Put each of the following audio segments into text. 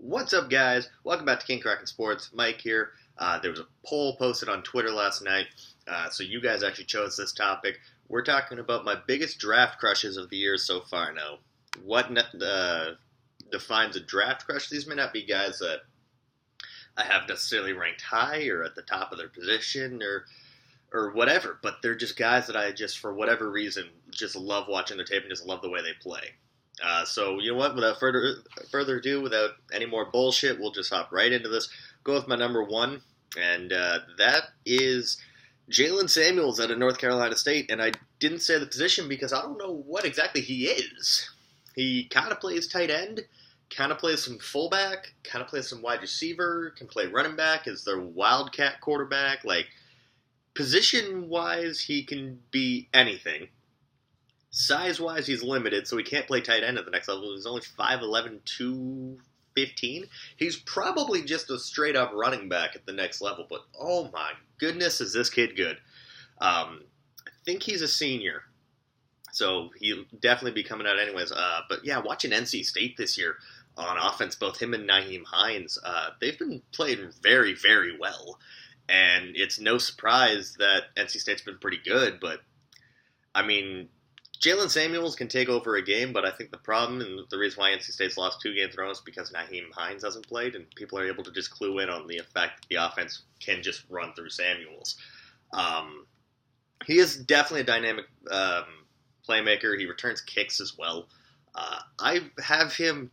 What's up, guys? Welcome back to King Kraken Sports. Mike here. There was a poll posted on Twitter last night, so you guys actually chose this topic. We're talking about my biggest draft crushes of the year so far. Now, what defines a draft crush? These may not be guys that I have necessarily ranked high or at the top of their position or whatever, but they're just guys that I just, for whatever reason, just love watching their tape and just love the way they play. So you know what? Without further ado, without any more bullshit, we'll just hop right into this. Go with my number one, and that is Jalen Samuels out of North Carolina State. And I didn't say the position because I don't know what exactly he is. He kind of plays tight end, kind of plays some fullback, kind of plays some wide receiver, can play running back, is their wildcat quarterback. Like, position-wise, he can be anything. Size-wise, he's limited, so he can't play tight end at the next level. He's only 5'11", 215. He's probably just a straight-up running back at the next level, but oh my goodness, is this kid good. I think he's a senior, so he'll definitely be coming out anyways. But yeah, watching NC State this year on offense, both him and Nyheim Hines, they've been playing very, very well. And it's no surprise that NC State's been pretty good, but, I mean, Jalen Samuels can take over a game, but I think the problem and the reason why NC State's lost 2 games in a row is because Nyheim Hines hasn't played, and people are able to just clue in on the effect the offense can just run through Samuels. He is definitely a dynamic playmaker. He returns kicks as well. I have him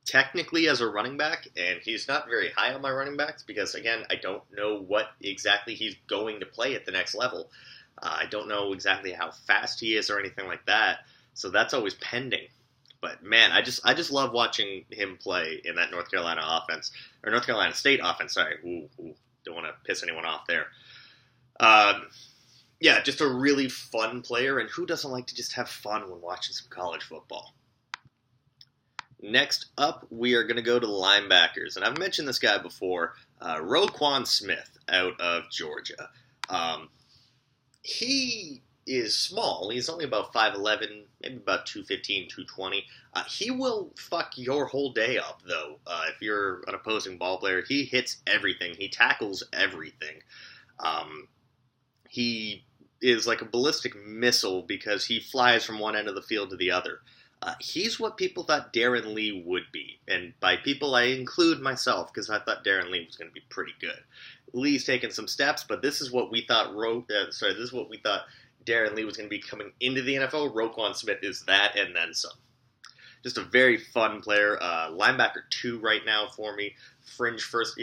technically as a running back, and he's not very high on my running backs because, again, I don't know what exactly he's going to play at the next level. I don't know exactly how fast he is or anything like that, so that's always pending. But man, I just love watching him play in that North Carolina offense, or North Carolina State offense. Sorry, don't want to piss anyone off there. Yeah, just a really fun player, and who doesn't like to just have fun when watching some college football? Next up, we are going to go to the linebackers, and I've mentioned this guy before, Roquan Smith out of Georgia. He is small. He's only about 5'11", maybe about 215, 220. He will fuck your whole day up, though. If you're an opposing ball player, he hits everything. He tackles everything. He is like a ballistic missile because he flies from one end of the field to the other. He's what people thought Darren Lee would be. And by people, I include myself, because I thought Darren Lee was going to be pretty good. Lee's taken some steps, but this is what we thought this is what we thought Darren Lee was going to be coming into the NFL. Roquan Smith is that and then some. Just a very fun player. Linebacker 2 right now for me. Fringe first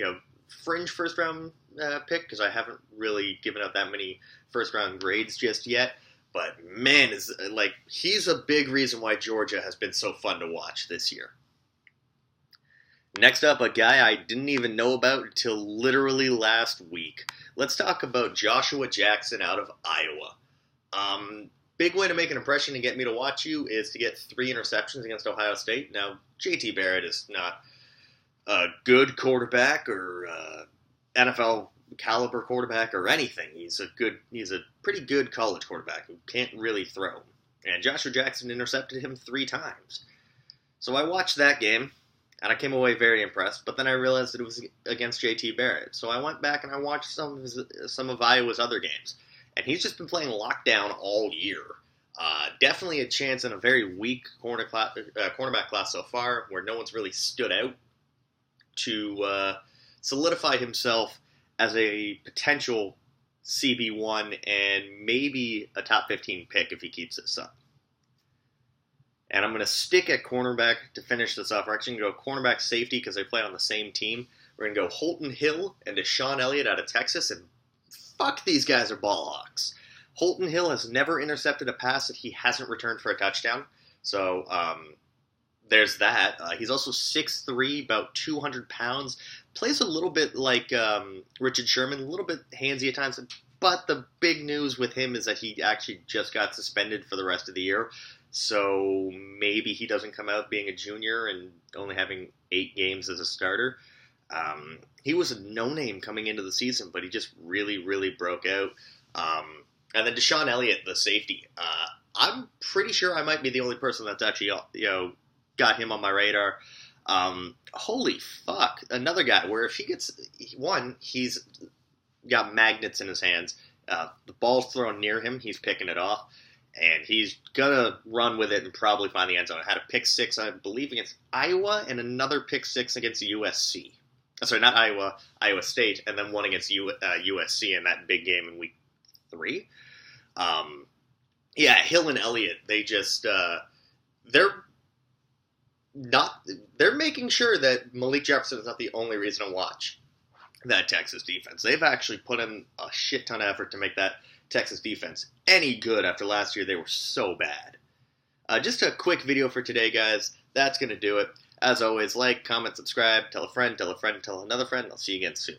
round pick, because I haven't really given out that many first round grades just yet. But man, he's a big reason why Georgia has been so fun to watch this year. Next up, a guy I didn't even know about until literally last week. Let's talk about Joshua Jackson out of Iowa. Big way to make an impression and get me to watch you is to get 3 interceptions against Ohio State. Now, J.T. Barrett is not a good quarterback or NFL caliber quarterback or anything. He's a pretty good college quarterback who can't really throw. And Joshua Jackson intercepted him 3 times. So I watched that game, and I came away very impressed, but then I realized that it was against J.T. Barrett. So I went back and I watched some of Iowa's other games. And he's just been playing lockdown all year. Definitely a chance in a very weak cornerback class so far, where no one's really stood out to solidify himself as a potential CB1 and maybe a top 15 pick if he keeps this up. And I'm going to stick at cornerback to finish this off. We're actually going to go cornerback safety because they play on the same team. We're going to go Holton Hill and Deshaun Elliott out of Texas, and fuck, these guys are ball hawks. Holton Hill has never intercepted a pass that he hasn't returned for a touchdown. So there's that. He's also 6'3", about 200 pounds. Plays a little bit like Richard Sherman, a little bit handsy at times. But the big news with him is that he actually just got suspended for the rest of the year. So maybe he doesn't come out being a junior and only having 8 games as a starter. He was a no-name coming into the season, but he just really, really broke out. And then Deshaun Elliott, the safety. I'm pretty sure I might be the only person that's actually, got him on my radar. Holy fuck. Another guy where if he gets one, he's got magnets in his hands. The ball's thrown near him, he's picking it off, and he's gonna run with it and probably find the end zone. Had a pick six, I believe, against Iowa, and another pick six against USC. Sorry, not Iowa, Iowa State, and then one against USC in that big game in week 3. Yeah, Hill and Elliott, they just they're making sure that Malik Jefferson is not the only reason to watch that Texas defense. They've actually put in a shit ton of effort to make that Texas defense any good after last year. They were so bad. Just a quick video for today, guys. That's going to do it. As always, like, comment, subscribe, tell a friend, tell another friend. I'll see you again soon.